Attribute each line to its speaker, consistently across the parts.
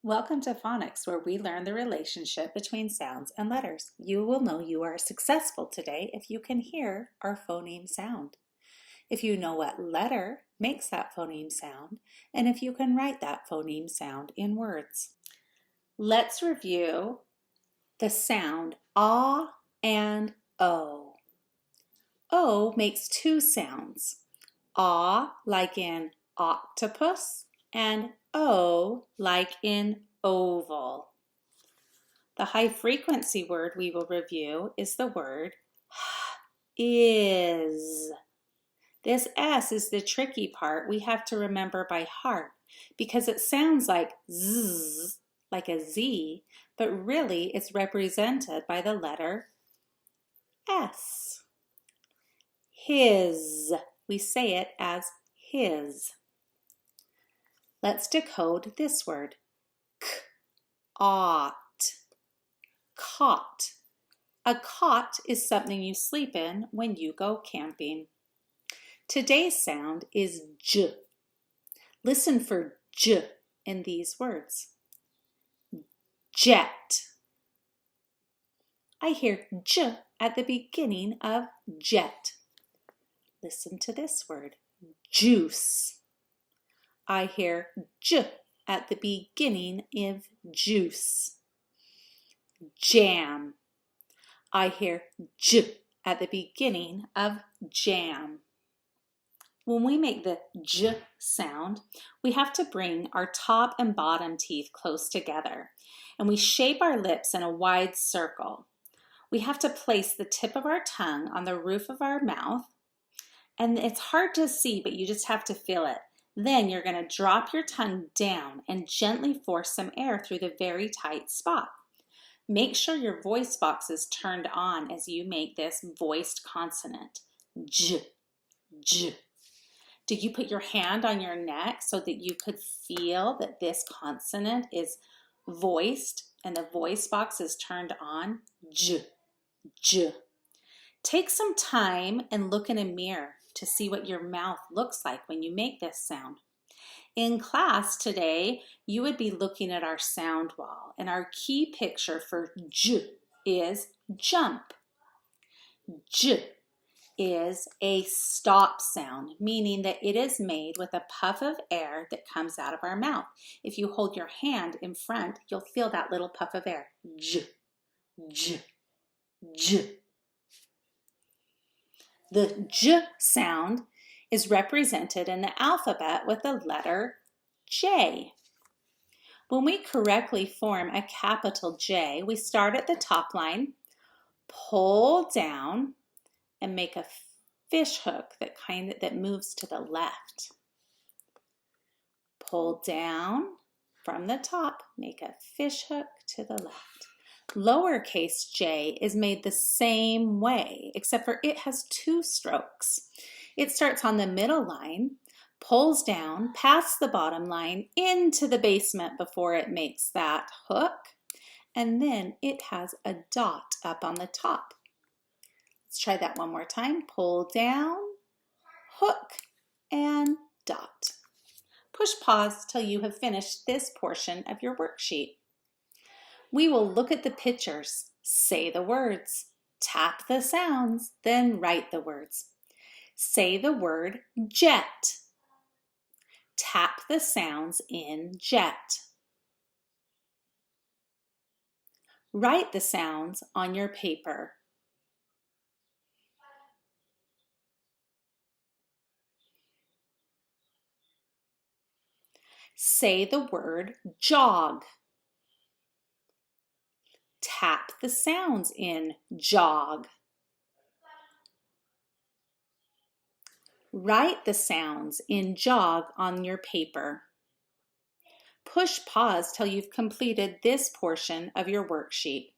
Speaker 1: Welcome to Phonics, where we learn the relationship between sounds and letters. You will know you are successful today if you can hear our phoneme sound, if you know what letter makes that phoneme sound, and if you can write that phoneme sound in words. Let's review the sound ah and o. O makes two sounds, ah like in octopus and O like in oval. The high frequency word we will review is the word is. This S is the tricky part we have to remember by heart because it sounds like Z, like a Z, but really it's represented by the letter S. His. We say it as his. Let's decode this word. K, ought, cot. A cot is something you sleep in when you go camping. Today's sound is J. Listen for J in these words. Jet. I hear J at the beginning of jet. Listen to this word, juice. I hear J at the beginning of juice. Jam. I hear J at the beginning of jam. When we make the J sound, we have to bring our top and bottom teeth close together, and we shape our lips in a wide circle. We have to place the tip of our tongue on the roof of our mouth, and it's hard to see, but you just have to feel it. Then you're going to drop your tongue down and gently force some air through the very tight spot. Make sure your voice box is turned on as you make this voiced consonant. J, J. Did you put your hand on your neck so that you could feel that this consonant is voiced and the voice box is turned on? J, J. Take some time and look in a mirror to see what your mouth looks like when you make this sound. In class today, you would be looking at our sound wall, and our key picture for J is jump. J is a stop sound, meaning that it is made with a puff of air that comes out of our mouth. If you hold your hand in front, you'll feel that little puff of air. J, J, J. The J sound is represented in the alphabet with the letter J. When we correctly form a capital J, we start at the top line, pull down, and make a fish hook that moves to the left. Pull down from the top, make a fish hook to the left. Lowercase j is made the same way, except for it has two strokes. It starts on the middle line, pulls down past the bottom line into the basement before it makes that hook, and then it has a dot up on the top. Let's try that one more time. Pull down, hook, and dot. Push pause till you have finished this portion of your worksheet. We will look at the pictures, say the words, tap the sounds, then write the words. Say the word jet. Tap the sounds in jet. Write the sounds on your paper. Say the word jog. Tap the sounds in jog. Write the sounds in jog on your paper. Push pause till you've completed this portion of your worksheet.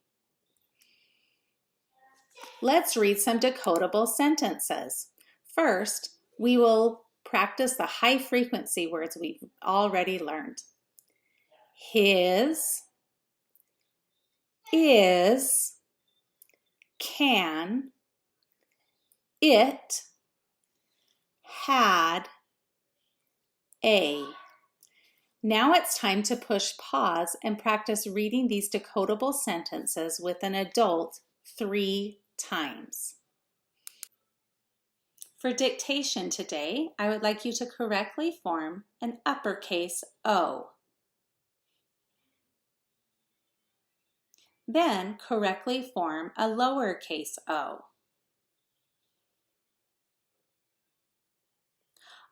Speaker 1: Let's read some decodable sentences. First, we will practice the high frequency words we've already learned. His, is, can, it, had, a. Now it's time to push pause and practice reading these decodable sentences with an adult 3 times. For dictation today, I would like you to correctly form an uppercase O. Then correctly form a lowercase o.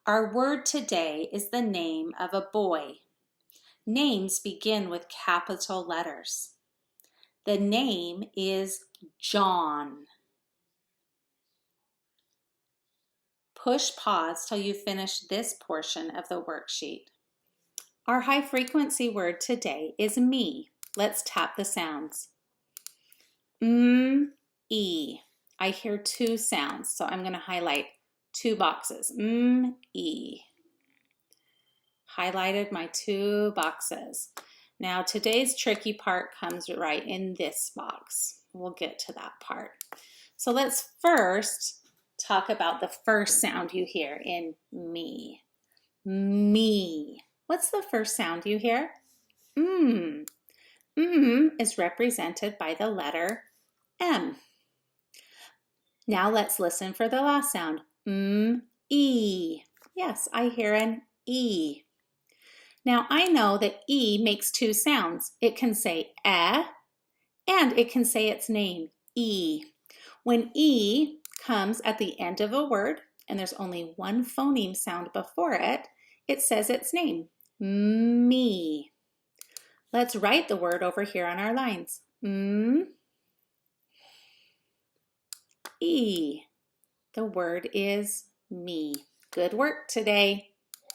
Speaker 1: Our word today is the name of a boy. Names begin with capital letters. The name is John. Push pause till you finish this portion of the worksheet. Our high frequency word today is me. Let's tap the sounds. E. I hear 2 sounds, so I'm going to highlight 2 boxes. E. Highlighted my 2 boxes. Now today's tricky part comes right in this box. We'll get to that part. So let's first talk about the first sound you hear in me. Me. What's the first sound you hear? Is represented by the letter M. Now let's listen for the last sound. E. Yes, I hear an E. Now I know that E makes 2 sounds. It can say eh, and it can say its name, E. When E comes at the end of a word, and there's only 1 phoneme sound before it, it says its name, me. Let's write the word over here on our lines. E. The word is me. Good work today.